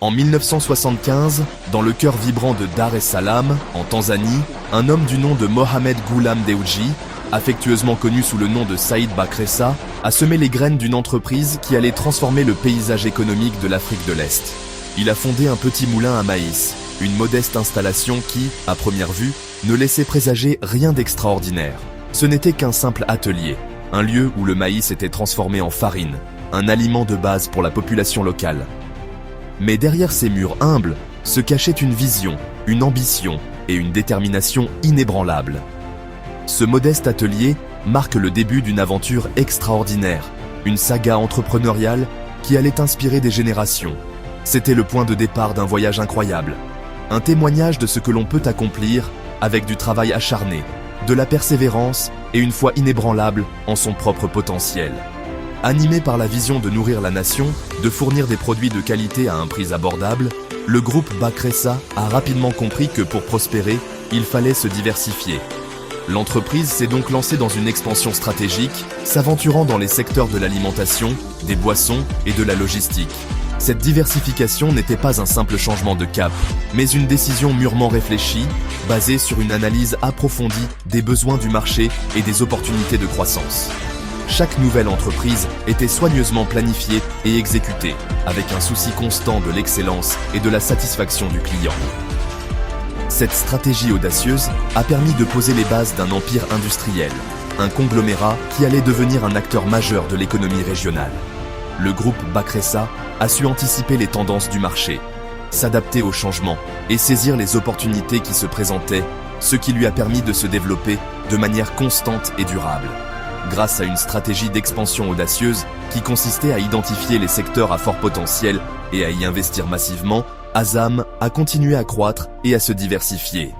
En 1975, dans le cœur vibrant de Dar es Salaam, en Tanzanie, un homme du nom de Mohamed Ghulam Dewji, affectueusement connu sous le nom de Saïd Bakressa, a semé les graines d'une entreprise qui allait transformer le paysage économique de l'Afrique de l'Est. Il a fondé un petit moulin à maïs, une modeste installation qui, à première vue, ne laissait présager rien d'extraordinaire. Ce n'était qu'un simple atelier, un lieu où le maïs était transformé en farine, un aliment de base pour la population locale. Mais derrière ces murs humbles se cachait une vision, une ambition et une détermination inébranlables. Ce modeste atelier marque le début d'une aventure extraordinaire, une saga entrepreneuriale qui allait inspirer des générations. C'était le point de départ d'un voyage incroyable, un témoignage de ce que l'on peut accomplir avec du travail acharné, de la persévérance et une foi inébranlable en son propre potentiel. Animé par la vision de nourrir la nation, de fournir des produits de qualité à un prix abordable, le groupe Bakressa a rapidement compris que pour prospérer, il fallait se diversifier. L'entreprise s'est donc lancée dans une expansion stratégique, s'aventurant dans les secteurs de l'alimentation, des boissons et de la logistique. Cette diversification n'était pas un simple changement de cap, mais une décision mûrement réfléchie, basée sur une analyse approfondie des besoins du marché et des opportunités de croissance. Chaque nouvelle entreprise était soigneusement planifiée et exécutée, avec un souci constant de l'excellence et de la satisfaction du client. Cette stratégie audacieuse a permis de poser les bases d'un empire industriel, un conglomérat qui allait devenir un acteur majeur de l'économie régionale. Le groupe Bakressa a su anticiper les tendances du marché, s'adapter aux changements et saisir les opportunités qui se présentaient, ce qui lui a permis de se développer de manière constante et durable. Grâce à une stratégie d'expansion audacieuse qui consistait à identifier les secteurs à fort potentiel et à y investir massivement, Azam a continué à croître et à se diversifier.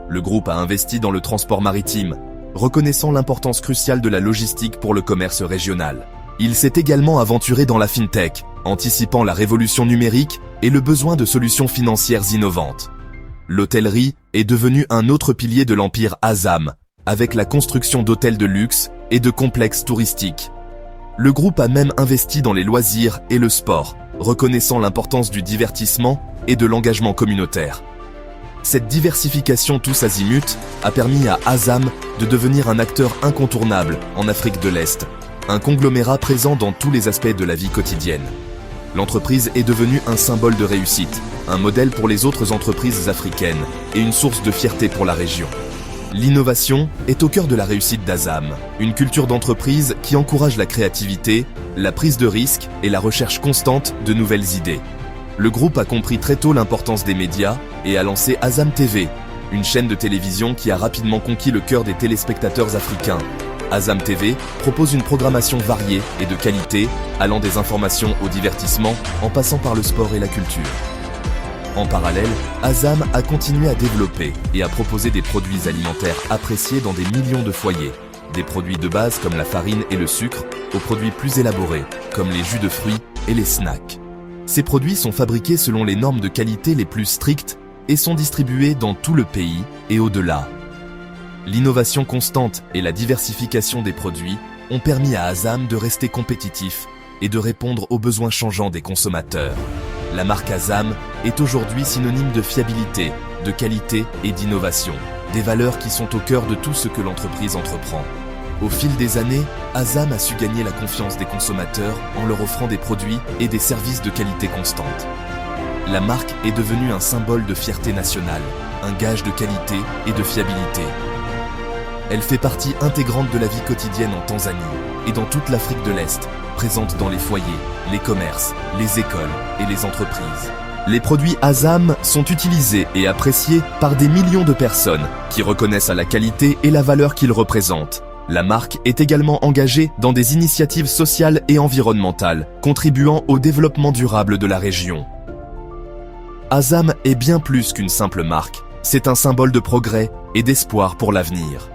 Le groupe a investi dans le transport maritime, reconnaissant l'importance cruciale de la logistique pour le commerce régional. Il s'est également aventuré dans la fintech, anticipant la révolution numérique et le besoin de solutions financières innovantes. L'hôtellerie est devenue un autre pilier de l'empire Azam, avec la construction d'hôtels de luxe et de complexes touristiques. Le groupe a même investi dans les loisirs et le sport, reconnaissant l'importance du divertissement et de l'engagement communautaire. Cette diversification tous azimuts a permis à Azam de devenir un acteur incontournable en Afrique de l'Est, un conglomérat présent dans tous les aspects de la vie quotidienne. L'entreprise est devenue un symbole de réussite, un modèle pour les autres entreprises africaines et une source de fierté pour la région. L'innovation est au cœur de la réussite d'Azam, une culture d'entreprise qui encourage la créativité, la prise de risque et la recherche constante de nouvelles idées. Le groupe a compris très tôt l'importance des médias et a lancé Azam TV, une chaîne de télévision qui a rapidement conquis le cœur des téléspectateurs africains. Azam TV propose une programmation variée et de qualité, allant des informations au divertissement en passant par le sport et la culture. En parallèle, Azam a continué à développer et à proposer des produits alimentaires appréciés dans des millions de foyers, des produits de base comme la farine et le sucre, aux produits plus élaborés comme les jus de fruits et les snacks. Ces produits sont fabriqués selon les normes de qualité les plus strictes et sont distribués dans tout le pays et au-delà. L'innovation constante et la diversification des produits ont permis à Azam de rester compétitif et de répondre aux besoins changeants des consommateurs. La marque Azam est aujourd'hui synonyme de fiabilité, de qualité et d'innovation, des valeurs qui sont au cœur de tout ce que l'entreprise entreprend. Au fil des années, Azam a su gagner la confiance des consommateurs en leur offrant des produits et des services de qualité constante. La marque est devenue un symbole de fierté nationale, un gage de qualité et de fiabilité. Elle fait partie intégrante de la vie quotidienne en Tanzanie et dans toute l'Afrique de l'Est, présente dans les foyers, les commerces, les écoles et les entreprises. Les produits Azam sont utilisés et appréciés par des millions de personnes qui reconnaissent à la qualité et la valeur qu'ils représentent. La marque est également engagée dans des initiatives sociales et environnementales, contribuant au développement durable de la région. Azam est bien plus qu'une simple marque, c'est un symbole de progrès et d'espoir pour l'avenir.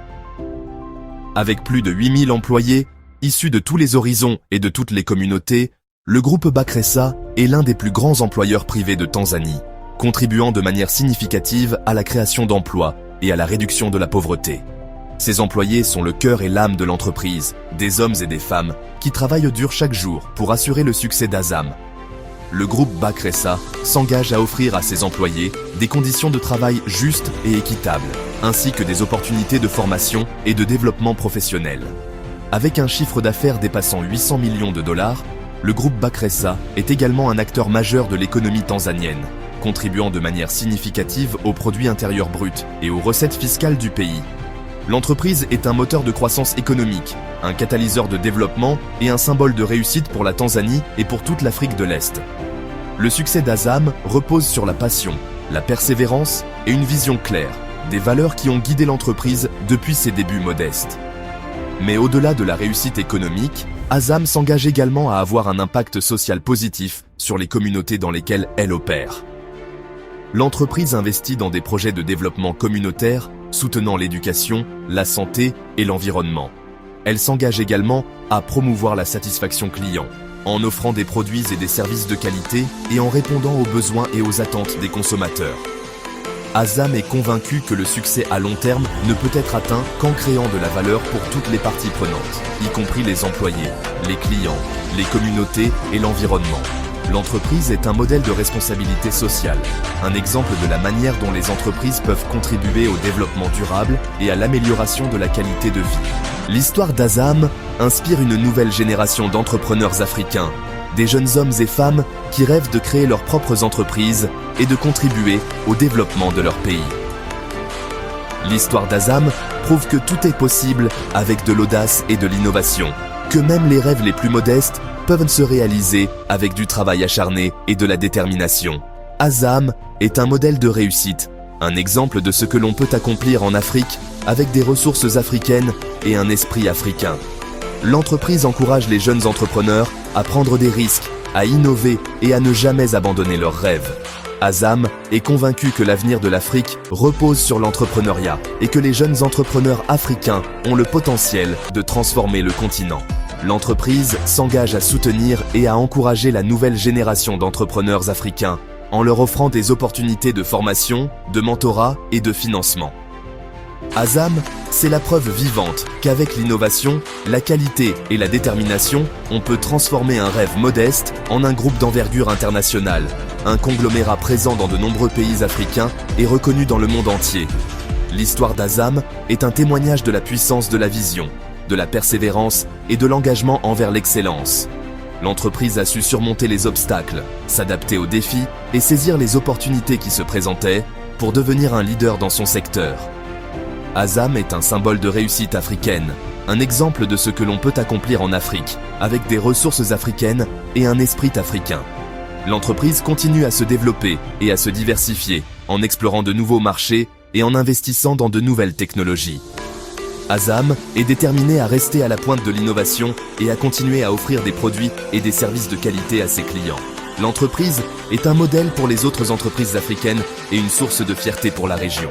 Avec plus de 8000 employés, issus de tous les horizons et de toutes les communautés, le groupe Bakressa est l'un des plus grands employeurs privés de Tanzanie, contribuant de manière significative à la création d'emplois et à la réduction de la pauvreté. Ces employés sont le cœur et l'âme de l'entreprise, des hommes et des femmes qui travaillent dur chaque jour pour assurer le succès d'Azam. le groupe Bakresa s'engage à offrir à ses employés des conditions de travail justes et équitables, ainsi que des opportunités de formation et de développement professionnel. Avec un chiffre d'affaires dépassant 800 millions de dollars, le groupe Bakresa est également un acteur majeur de l'économie tanzanienne, contribuant de manière significative au produit intérieur brut et aux recettes fiscales du pays. L'entreprise est un moteur de croissance économique, un catalyseur de développement et un symbole de réussite pour la Tanzanie et pour toute l'Afrique de l'Est. Le succès d'Azam repose sur la passion, la persévérance et une vision claire, des valeurs qui ont guidé l'entreprise depuis ses débuts modestes. Mais au-delà de la réussite économique, Azam s'engage également à avoir un impact social positif sur les communautés dans lesquelles elle opère. L'entreprise investit dans des projets de développement communautaire, soutenant l'éducation, la santé et l'environnement. Elle s'engage également à promouvoir la satisfaction client, en offrant des produits et des services de qualité et en répondant aux besoins et aux attentes des consommateurs. Azam est convaincu que le succès à long terme ne peut être atteint qu'en créant de la valeur pour toutes les parties prenantes, y compris les employés, les clients, les communautés et l'environnement. L'entreprise est un modèle de responsabilité sociale, un exemple de la manière dont les entreprises peuvent contribuer au développement durable et à l'amélioration de la qualité de vie. L'histoire d'Azam inspire une nouvelle génération d'entrepreneurs africains, des jeunes hommes et femmes qui rêvent de créer leurs propres entreprises et de contribuer au développement de leur pays. L'histoire d'Azam prouve que tout est possible avec de l'audace et de l'innovation, que même les rêves les plus modestes peuvent se réaliser avec du travail acharné et de la détermination. Azam est un modèle de réussite, un exemple de ce que l'on peut accomplir en Afrique avec des ressources africaines et un esprit africain. L'entreprise encourage les jeunes entrepreneurs à prendre des risques, à innover et à ne jamais abandonner leurs rêves. Azam est convaincu que l'avenir de l'Afrique repose sur l'entrepreneuriat et que les jeunes entrepreneurs africains ont le potentiel de transformer le continent. L'entreprise s'engage à soutenir et à encourager la nouvelle génération d'entrepreneurs africains en leur offrant des opportunités de formation, de mentorat et de financement. Azam, c'est la preuve vivante qu'avec l'innovation, la qualité et la détermination, on peut transformer un rêve modeste en un groupe d'envergure internationale, un conglomérat présent dans de nombreux pays africains et reconnu dans le monde entier. L'histoire d'Azam est un témoignage de la puissance de la vision, de la persévérance et de l'engagement envers l'excellence. L'entreprise a su surmonter les obstacles, s'adapter aux défis et saisir les opportunités qui se présentaient pour devenir un leader dans son secteur. Azam est un symbole de réussite africaine, un exemple de ce que l'on peut accomplir en Afrique, avec des ressources africaines et un esprit africain. L'entreprise continue à se développer et à se diversifier, en explorant de nouveaux marchés et en investissant dans de nouvelles technologies. Azam est déterminé à rester à la pointe de l'innovation et à continuer à offrir des produits et des services de qualité à ses clients. L'entreprise est un modèle pour les autres entreprises africaines et une source de fierté pour la région.